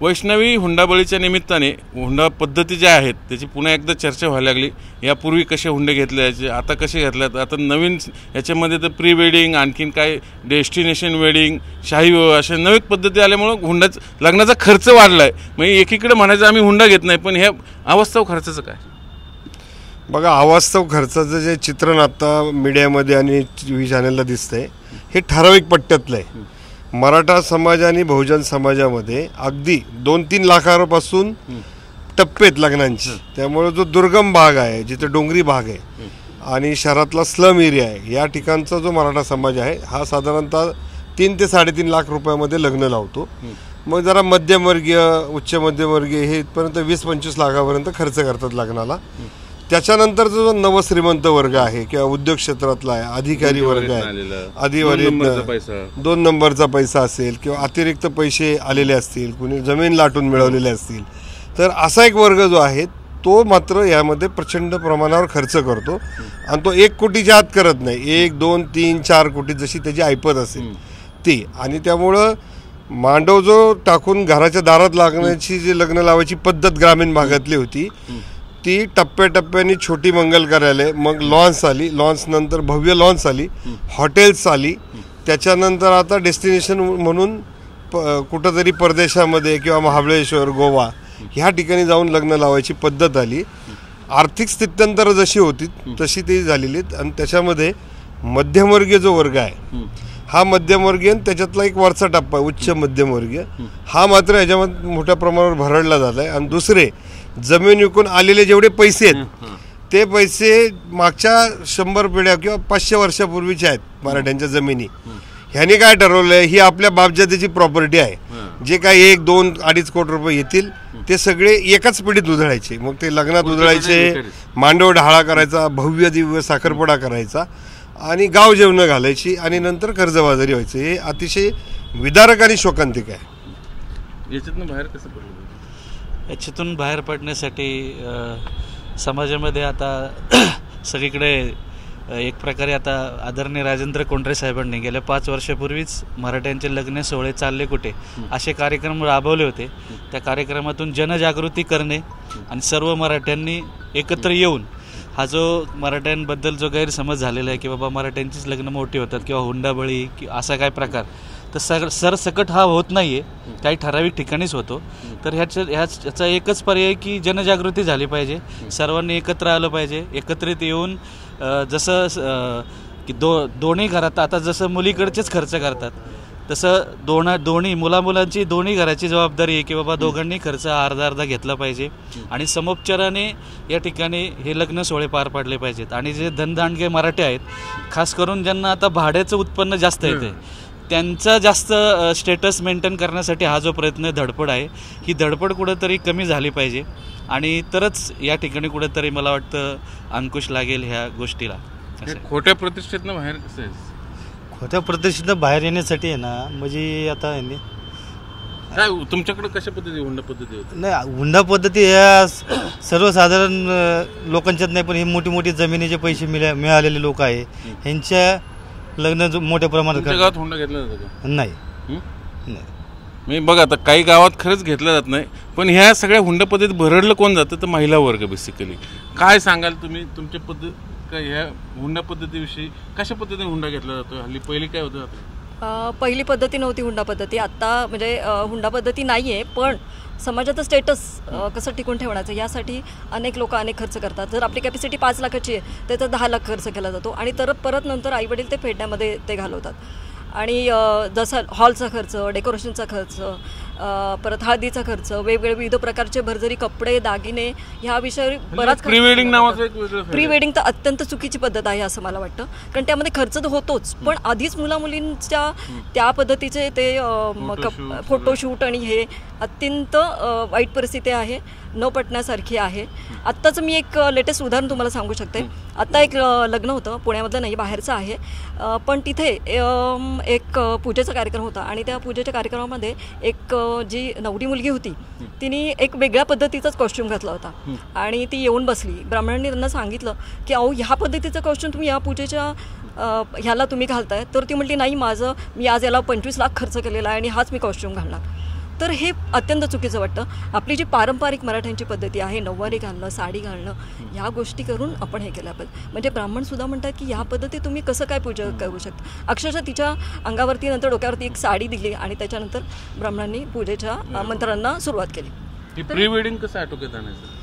वैष्णवी हुंडाबळीच्या निमित्ताने हुंडा पद्धती ज्या आहेत त्याची पुन्हा एकदा चर्चा व्हायला लागली। यापूर्वी कसे हुंडे घेतले याचे, आता कसे घेतल्यात, आता नवीन याच्यामध्ये तर प्री वेडिंग, आणखीन काय डेस्टिनेशन वेडिंग, शाही विवाह अशा नवीन पद्धती आल्यामुळे हुंडाचा लग्नाचा खर्च वाढला आहे। म्हणजे एकीकडे म्हणायचं आम्ही हुंडा घेत नाही, पण ह्या अवास्तव खर्चाचं काय? बघा, अवास्तव खर्चाचं जे चित्रण आता मीडियामध्ये आणि टीव्ही चॅनलला दिसतंय हे ठराविक पट्ट्यातलं आहे। मराठा समाज आणि बहुजन समाजामध्ये अगदी 2-3 लाखापासून टप्पे आहेत लग्नांचे। त्यामुळे जो दुर्गम भाग आहे, जिथे डोंगरी भाग आहे आणि शहरातला स्लम एरिया आहे, या ठिकाणचा जो मराठा समाज आहे हा साधारणतः 3 ते 3.5 लाख रुपयामध्ये लग्न लावतो। मग जरा मध्यमवर्गीय, उच्च मध्यमवर्गीय हे इथपर्यंत 20-25 लाखापर्यंत खर्च करतात लग्नाला। त्याच्यानंतरचा जो नवश्रीमंत वर्ग आहे किंवा उद्योग क्षेत्रातला आहे, अधिकारी वर्ग आहे, अधिकारी 2 नंबरचा पैसा असेल किंवा अतिरिक्त पैसे आलेले असतील, कुणी जमीन लाटून मिळवलेले असतील, तर असा एक वर्ग जो आहे तो मात्र यामध्ये प्रचंड प्रमाणावर खर्च करतो आणि तो 1 कोटीच्या आत करत नाही, 1, 2, 3, 4 कोटी जशी त्याची ऐपत असेल ती। आणि त्यामुळं मांडव जो टाकून घराच्या दारात लागण्याची जी लग्न लावायची पद्धत ग्रामीण भागातली होती ती टप्प्याटप्प्याने छोटी मंगल कार्यालय, मग लॉन्स आली, लॉन्स नंतर भव्य लॉन्स आली, हॉटेल्स आली, त्याच्यानंतर आता डेस्टिनेशन म्हणून कुठंतरी परदेशामध्ये किंवा महाबळेश्वर, गोवा ह्या ठिकाणी जाऊन लग्न लावायची पद्धत आली। आर्थिक स्थित्यंतर जशी होती तशी ती झालेली। आणि त्याच्यामध्ये मध्यमवर्गीय जो वर्ग आहे हा मध्यमवर्गीय, त्याच्यातला एक वरचा टप्पा उच्च मध्यमवर्गीय हा मात्र याच्यामध्ये मोठ्या प्रमाणावर भरडला झाला आहे। आणि दुसरे जमीन विकून आलेले जेवढे पैसे आहेत ते पैसे मागच्या 100 पिढ्या किंवा 500 वर्षापूर्वीचे आहेत मराठ्यांच्या जमिनी। ह्याने काय ठरवलंय, ही आपल्या बापजातीची प्रॉपर्टी आहे, जे काही 1, 2, 2.5 कोटी रुपये येतील ते सगळे एकाच पिढीत उधळायचे। मग ते लग्नात उधळायचे, मांडव ढाळा करायचा, भव्य दिव्य साखरपुडा करायचा आणि गाव जेवणं घालायची आणि नंतर कर्जबाजारी व्हायचं। हे अतिशय विदारक आणि शोकांतिक आहे। याच्यातून बाहेर कसं पडलं? याच्यातून बाहेर पडण्यासाठी समाजामध्ये आता सगळीकडे एक प्रकारे आता आदरणीय राजेंद्र कोंडरे साहेबांनी गेल्या 5 वर्षापूर्वीच मराठ्यांचे लग्न सोहळे चालले कुठे असे कार्यक्रम राबवले होते। त्या कार्यक्रमातून जनजागृती करणे आणि सर्व मराठ्यांनी एकत्र येऊन हा जो मराठ्यांबद्दल जो गैरसमज झालेला आहे की बाबा मराठ्यांचीच लग्न मोठी होतात किंवा हुंडाबळी की असा काय प्रकार, तर सरसकट हा होत नाही आहे, काही ठराविक ठिकाणीच होतो। तर ह्याचा एकच पर्याय की जनजागृती झाली पाहिजे, सर्वांनी एकत्र आलं पाहिजे। एकत्रित येऊन जसं की दोन्ही घरात आता जसं मुलीकडचेच खर्च करतात तसं दोन्ही मुलांची दोन्ही घराची जबाबदारी आहे की बाबा दोघांनी खर्च अर्धा घेतला पाहिजे आणि समोपचाराने या ठिकाणी हे लग्न सोहळे पार पाडले पाहिजेत। आणि जे धनदांडगे मराठे आहेत, खास करून ज्यांना आता भाड्याचं उत्पन्न जास्त येते, त्यांचा जास्त स्टेटस मेंटेन करण्यासाठी हा जो प्रयत्न धडपड आहे, ही धडपड कुठंतरी कमी झाली पाहिजे आणि तरच या ठिकाणी कुठंतरी मला वाटतं अंकुश लागेल ह्या गोष्टीला। खोट्या प्रतिष्ठेतनं बाहेर कसं आहे? खोट्या प्रतिष्ठेतनं बाहेर येण्यासाठी आहे ना, म्हणजे आता काय तुमच्याकडे कशा पद्धती हुंडा पद्धती होती? नाही, हुंडा पद्धती ह्या सर्वसाधारण लोकांच्यात नाही, पण हे मोठी जमिनीचे पैसे मिळालेले लोक आहे ह्यांच्या लग्न मोठ्या प्रमाणात गावात हुंडा घेतला जातो का? नाही। मी बघा आता काही गावात खरंच घेतलं जात नाही, पण ह्या सगळ्या हुंडा पद्धतीत भरडलं कोण जातं तर महिला वर्ग बेसिकली। काय सांगाल तुम्ही तुमच्या पद्धत काय ह्या हुंडा पद्धतीविषयी? कशा पद्धतीने हुंडा घेतला जातो? हल्ली पहिली काय होतं? पहिली पद्धती नव्हती हुंडा पद्धती, आत्ता म्हणजे हुंडा पद्धती नाही आहे, पण समाजाचं स्टेटस कसं टिकून ठेवण्याचं यासाठी अनेक लोक अनेक खर्च करतात। जर आपली कॅपॅसिटी 5 लाखाची आहे तर 10 लाख खर्च केला जातो आणि परत नंतर आईवडील ते फेडण्यामध्ये ते घालवतात। आणि जसं हॉलचा खर्च, डेकोरेशनचा खर्च, परत हळदीचा खर्च, वेगवेगळे विविध प्रकारचे भरजरी कपडे, दागिने ह्या विषयावर बराच प्री वेडिंग नावाचं एक वेगळं प्री वेडिंग तर अत्यंत चुकीची पद्धत आहे असं मला वाटतं, कारण त्यामध्ये खर्च तर होतोच, पण आधीच मुलींच्या त्या पद्धतीचे ते फोटोशूट आणि हे अत्यंत वाईट परिस्थिती आहे, न पटण्यासारखी आहे। आत्ताचं मी एक लेटेस्ट उदाहरण तुम्हाला सांगू शकते। आत्ता एक लग्न होतं, पुण्यामधलं नाही बाहेरचं आहे, पण तिथे एक पूजेचा कार्यक्रम होता आणि त्या पूजेच्या कार्यक्रमामध्ये एक जी नवरी मुलगी होती तिने एक वेगळ्या पद्धतीचाच कॉस्ट्यूम घातला होता आणि ती येऊन बसली। ब्राह्मणांनी त्यांना सांगितलं की अहो ह्या पद्धतीचं कॉस्ट्यूम तुम्ही या पूजेच्या ह्याला तुम्ही घालताय, तर ती म्हटली नाही, मी आज याला 25 लाख खर्च केलेला आहे आणि हाच मी कॉस्ट्यूम घालणार। तर हे अत्यंत चुकीचं वाटतं. आपली जी पारंपरिक मराठ्यांची पद्धती आहे, नऊवारी घालणं, साडी घालणं, ह्या गोष्टी करून आपण हे केलं पाहिजे. म्हणजे ब्राह्मणसुद्धा म्हणतात की ह्या पद्धती तुम्ही कसं काय पूजा करू शकता. अक्षरशः तिच्या अंगावरती नंतर डोक्यावरती एक साडी दिली आणि त्याच्यानंतर ब्राह्मणांनी पूजेच्या मंत्रांना सुरुवात केली. प्री वेडिंग कसं आटोक्यात आणायचं?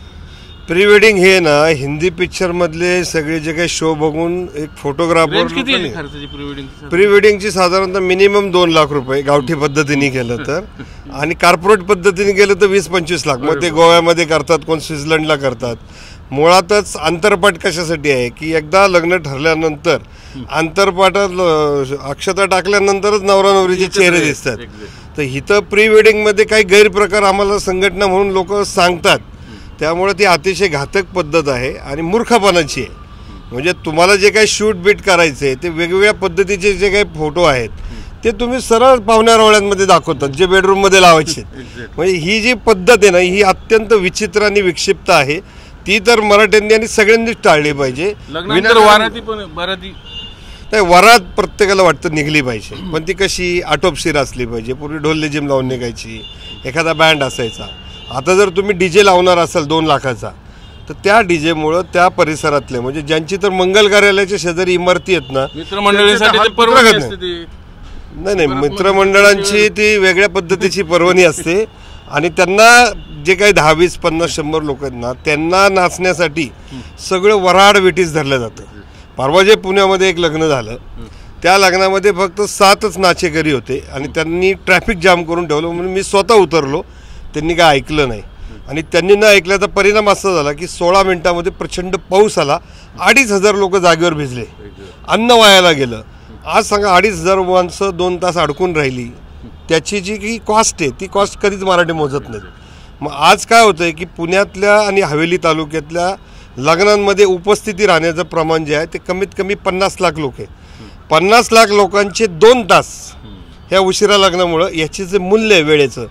प्री वेडिंग हे ना हिंदी पिक्चर मधले सगळे जे काही शो बघून एक फोटोग्राफर प्री वेडिंगची साधारणतः मिनिमम 2 लाख रुपये गावठी पद्धतीने केलं तर, आणि कॉर्पोरेट पद्धतीने केलं तर 20-25 लाख. मग ते गोव्यामध्ये करतात, कोण स्वित्झर्लंडला करतात. मुळातच आंतरपाठ कशासाठी आहे की एकदा लग्न ठरल्यानंतर आंतरपाठात अक्षता टाकल्यानंतरच नवरा नवरीचे चेहरे दिसतात. तर इथं प्री वेडिंगमध्ये काही गैरप्रकार आम्हाला संघटना म्हणून लोक सांगतात, त्यामुळे ती अतिशय घातक पद्धत आहे आणि मूर्खपणाची आहे. म्हणजे तुम्हाला जे काही शूट बीट करायचे ते वेगवेगळ्या पद्धतीचे जे काही फोटो आहेत ते तुम्ही सरळ पाहुण्यारावळ्यांमध्ये दाखवतात, जे बेडरूममध्ये लावायचे. म्हणजे ही जी पद्धत आहे ना ही अत्यंत विचित्र आणि विक्षिप्त आहे. ती तर मराठ्यांनी आणि सगळ्यांनीच टाळली पाहिजे. नाही, वरात प्रत्येकाला वाटतं निघली पाहिजे, पण ती कशी आटोपशीर असली पाहिजे. पूर्वी ढोल लेझिम लावून निघायची, एखादा बँड असायचा. आता जर तुम्ही डीजे लावणार असाल 2 लाखाचा, तर त्या डीजेमुळं त्या परिसरातले म्हणजे ज्यांची तर मंगल कार्यालयाच्या शेजारी इमारती आहेत ना, नाही मित्रमंडळांची ती वेगळ्या पद्धतीची पर्वणी असते आणि त्यांना जे काही 10, 20, 50, 100 लोक आहेत ना त्यांना नाचण्यासाठी सगळं वऱ्हाड वेटीस धरलं जातं. परवा जे पुण्यामध्ये एक लग्न झालं, त्या लग्नामध्ये फक्त 7च नाचेकरी होते आणि त्यांनी ट्रॅफिक जाम करून ठेवलं. म्हणून मी स्वतः उतरलो, त्यांनी काय ऐकलं नाही. आणि त्यांनी न ऐकल्याचा परिणाम असा झाला की 16 मिनिटामध्ये प्रचंड पाऊस आला, 2,500 लोक जागेवर भिजले, अन्न वायाला गेलं. आज सांगा 2,500 माणसं 2 तास अडकून राहिली, त्याची जी की कॉस्ट आहे ती कॉस्ट कधीच मराठी मोजत नाही. मग आज काय होतं आहे की पुण्यातल्या आणि हवेली तालुक्यातल्या लग्नांमध्ये उपस्थिती राहण्याचं प्रमाण जे आहे ते कमीत कमी 50 लाख लोक आहे. 50 लाख लोकांचे 2 तास ह्या उशिरा लग्नामुळं याचे जे मूल्य आहे वेळेचं,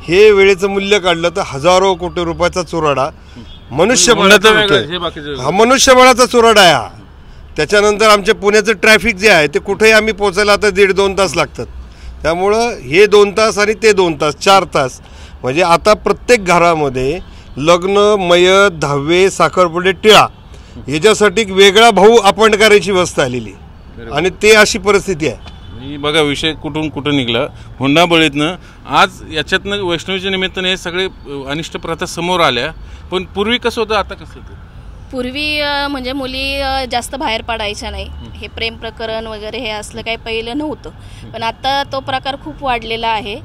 हे वेळेचं मूल्य काढलं तर हजारो कोटी रुपयाचा चुराडा मनुष्यबळाचा चुराडा आहे हा. त्याच्यानंतर आमच्या पुण्याचं ट्रॅफिक जे आहे ते कुठेही आम्ही पोचायला आता 1.5-2 तास लागतात. त्यामुळं हे 2 तास आणि ते 2 तास 4 तास म्हणजे आता प्रत्येक घरामध्ये लग्न, मयत, दहावे, साखरपुडे, टिळा याच्यासाठी वेगळा भाऊ अपॉइंट करायची व्यवस्था आलेली आणि ते अशी परिस्थिती आहे. बघा विषय कुठून कुठं निघला हुंडाबळीतनं. आज याच्यातनं वैष्णवीच्या निमित्ताने हे सगळे अनिष्ट प्रथा समोर आल्या, पण पूर्वी कसं होतं आता कसं होतं? पूर्वी म्हणजे मुली जास्त बाहेर पडायच्या नाही, हे प्रेम प्रकरण वगैरे हे असलं काही पहिलं नव्हतं. पण आता तो प्रकार खूप वाढलेला आहे.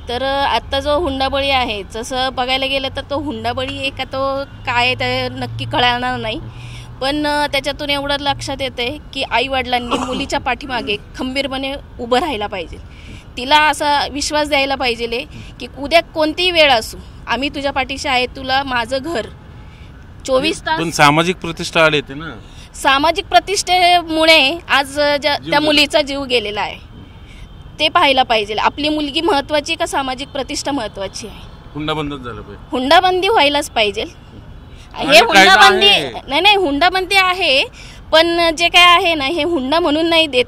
तर आत्ता जो हुंडाबळी आहे, जसं बघायला गेलं तर तो हुंडाबळी आहे का तो काय ते नक्की कळणार नाही. पण त्याच्यातून एवढं लक्षात येतं आहे की आईवडिलांनी मुलीच्या पाठीमागे खंबीरपणे उभं राहायला पाहिजे. तिला असा विश्वास द्यायला पाहिजे की उद्या कोणतीही वेळ असू आम्ही तुझ्या पाठीशी आहे, तुला माझं घर 24 तास. पण सामाजिक प्रतिष्ठा आली ते ना, सामाजिक प्रतिष्ठेमुळे आज त्या मुलीचा जीव गेलेला आहे ते पाहायला पाहिजे. आपली मुलगी महत्वाची का सामाजिक प्रतिष्ठा महत्वाची आहे? हुंडाबंदच झालं पाहिजे, हुंडाबंदी व्हायलाच पाहिजे. हे हुंडाबंदी नाही हुंडाबंदी आहे, पण जे काय आहे ना हे हुंडा म्हणून नाही देत,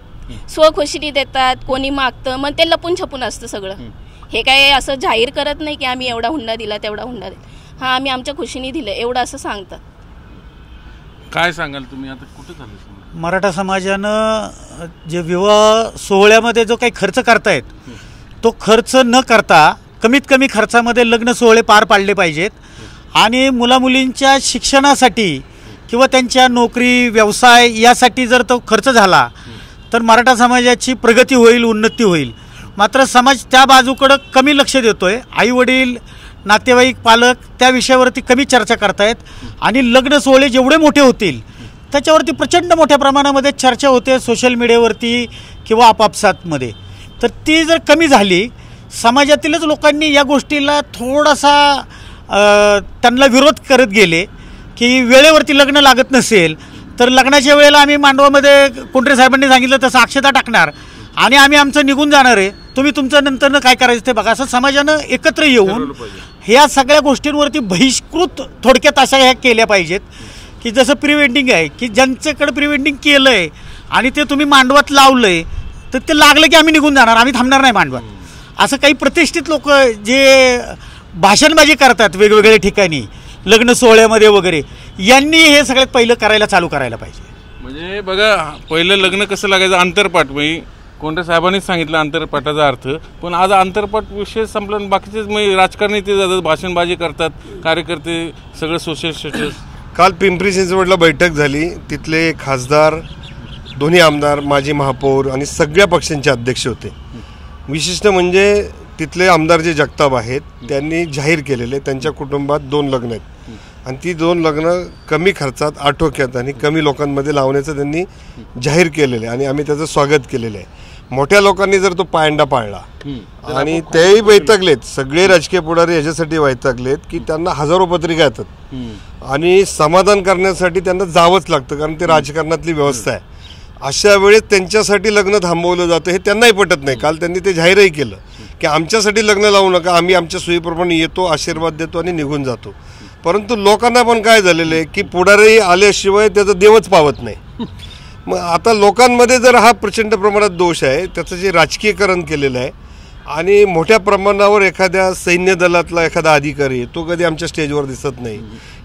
स्वखुशीने देतात. कोणी मागतं मग ते लपून छपून असतं सगळं. हे काय असं जाहीर करत नाही की आम्ही एवढा हुंडा दिला तेवढा हुंडा दिला, हा आम्ही आमच्या खुशीने दिलं एवढं असं सांगतात. काय सांगाल तुम्ही आता कुठं झालं? मराठा समाजानं जे विवाह सोहळ्यामध्ये जो काही खर्च करतायत तो खर्च न करता कमीत कमी खर्चामध्ये लग्न सोहळे पार पाडले पाहिजेत. आणि मुलामुलींच्या शिक्षणासाठी किंवा त्यांच्या नोकरी व्यवसाय यासाठी जर तो खर्च झाला तर मराठा समाजाची प्रगती होईल, उन्नती होईल. मात्र समाज त्या बाजूकडं कमी लक्ष देतोय. आईवडील, नातेवाईक, पालक त्या विषयावरती कमी चर्चा करतायत आणि लग्न सोहळे जेवढे मोठे होतील त्याच्यावरती प्रचंड मोठ्या प्रमाणामध्ये चर्चा होते सोशल मीडियावरती किंवा आपापसातमध्ये. तर ती जर कमी झाली, समाजातीलच लोकांनी या गोष्टीला थोडासा त्यांना विरोध करत गेले की वेळेवरती लग्न लागत नसेल तर लग्नाच्या वेळेला आम्ही मांडवामध्ये कोंढरे साहेबांनी सांगितलं तसं अक्षता टाकणार आणि आम्ही आमचं निघून जाणार आहे, तुम्ही तुमचं नंतरनं काय करायचं ते बघा. असं समाजानं एकत्र येऊन ह्या सगळ्या गोष्टींवरती बहिष्कृत थोडक्यात अशा ह्या केल्या पाहिजेत की जसं प्री वेडिंग आहे की ज्यांच्याकडे प्री वेडिंग केलं आहे आणि ते तुम्ही मांडवात लावलं आहे तर ते लागलं की आम्ही निघून जाणार, आम्ही थांबणार नाही मांडवात. असं काही प्रतिष्ठित लोक जे भाषणबाजी करतात वेगवेगळ्या ठिकाणी लग्न सोहळ्यामध्ये वगैरे, यांनी हे सगळ्यात पहिलं करायला पाहिजे. म्हणजे बघा, पहिलं लग्न कसं लागायचं, अंतरपाठ. म्हणजे कोणत्या साहेबांनीच सांगितलं अंतरपाठाचा अर्थ, पण आज अंतरपाठ विषय संपला. बाकीचेच म्हणजे राजकारणी ते जातात, भाषणबाजी करतात, कार्यकर्ते सगळं सोशल स्टेटस. काल पिंपरी चिंचवडला बैठक झाली, तिथले खासदार, दोन्ही आमदार, माजी महापौर आणि सगळ्या पक्षांचे अध्यक्ष होते. विशिष्ट म्हणजे तिथले आमदार जे जगताप आहेत त्यांनी जाहीर केलेले त्यांच्या कुटुंबात 2 लग्न आहेत आणि ती 2 लग्न कमी खर्चात, आटोक्यात आणि कमी लोकांमध्ये लावण्याचं त्यांनी जाहीर केलेलं आहे आणि आम्ही त्याचं स्वागत केलेलं आहे. मोठ्या लोकांनी जर तो पायंडा पाळला आणि तेही वैतागलेत, सगळे राजकीय पुढारी याच्यासाठी वैतागलेत की त्यांना हजारो पत्रिका येतात आणि समाधान करण्यासाठी त्यांना जावंच लागतं, कारण ते राजकारणातली व्यवस्था आहे. अशा वेळेस त्यांच्यासाठी लग्न थांबवलं जातं हे त्यांनाही पटत नाही. काल त्यांनी ते जाहीरही केलं की आमच्यासाठी लग्न लावू नका, आम्ही आमच्या सोयीप्रमाणे येतो, आशीर्वाद देतो आणि निघून जातो. परंतु लोकांना पण काय झालेलं आहे की पुढारी आल्याशिवाय त्याचं देवच पावत नाही. मग आता लोकांमध्ये जर हा प्रचंड प्रमाणात दोष आहे, त्याचं जे राजकीयकरण केलेलं आहे आणि मोठ्या प्रमाणावर एखाद्या सैन्य दलातला एखादा अधिकारी तो कधी आमच्या स्टेजवर दिसत नाही,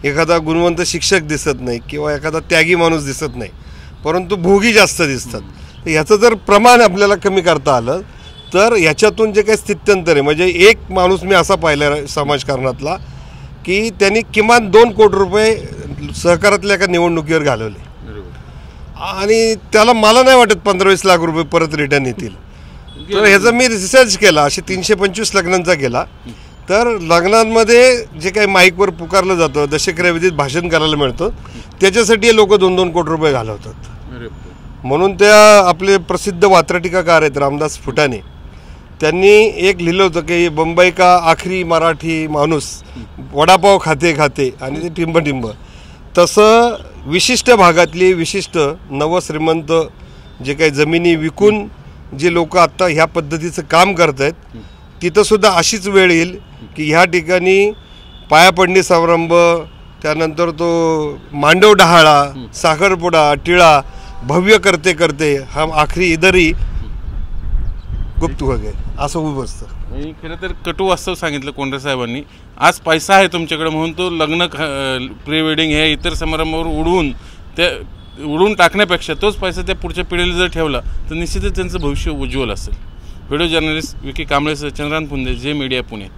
एखादा गुणवंत शिक्षक दिसत नाही किंवा एखादा त्यागी माणूस दिसत नाही, परंतु भोगी जास्त दिसतात. तर ह्याचं जर प्रमाण आपल्याला कमी करता आलं तर याच्यातून जे काही स्थित्यंतर आहे, म्हणजे एक माणूस मी असा पाहिला समाजकारणातला की त्यांनी किमान 2 कोटी रुपये सहकारातल्या एका निवडणुकीवर घालवले आणि त्याला मला नाही वाटत 15-20 लाख रुपये परत रिटर्न येतील. तर ह्याचा मी रिसर्च केला, असे 325 लग्नांचा केला. तर लग्नांमध्ये जे काही माईकवर पुकारलं जातं, दशक्रियाविधीत भाषण करायला मिळतं, त्याच्यासाठी हे लोक 2-2 कोटी रुपये घालवतात. म्हणून त्या आपले प्रसिद्ध वात्रटिकाकार आहेत रामदास फुटाणे, त्यांनी एक लिहिलं होतं की बंबई का आखरी मराठी माणूस वडापाव खाते खाते आणि ते टिंब. तसं विशिष्ट भागातली विशिष्ट नवश्रीमंत जे काही जमिनी विकून जे लोक आत्ता ह्या पद्धतीचं काम करत आहेत, तिथंसुद्धा अशीच वेळ येईल की ह्या ठिकाणी पायापडणी समारंभ, त्यानंतर तो मांडव डहाळा, साखरपुडा, टिळा भव्य करते करते हा आखरी इधरही गुप्त हो गए असं उभं असतं. खरं तर कटू वास्तव सांगितलं कोंढरे साहेबांनी. आज पैसा आहे तुमच्याकडे म्हणून तो लग्न, प्री वेडिंग हे इतर समारंभावर उडवून टाकण्यापेक्षा तोच पैसा त्या पुढच्या पिढीला जर ठेवला तर निश्चितच त्यांचं भविष्य उज्ज्वल असेल. व्हिडिओ जर्नलिस्ट विकी कांबळेसह चंद्रकांत पुंदे, जे मीडिया, पुणे.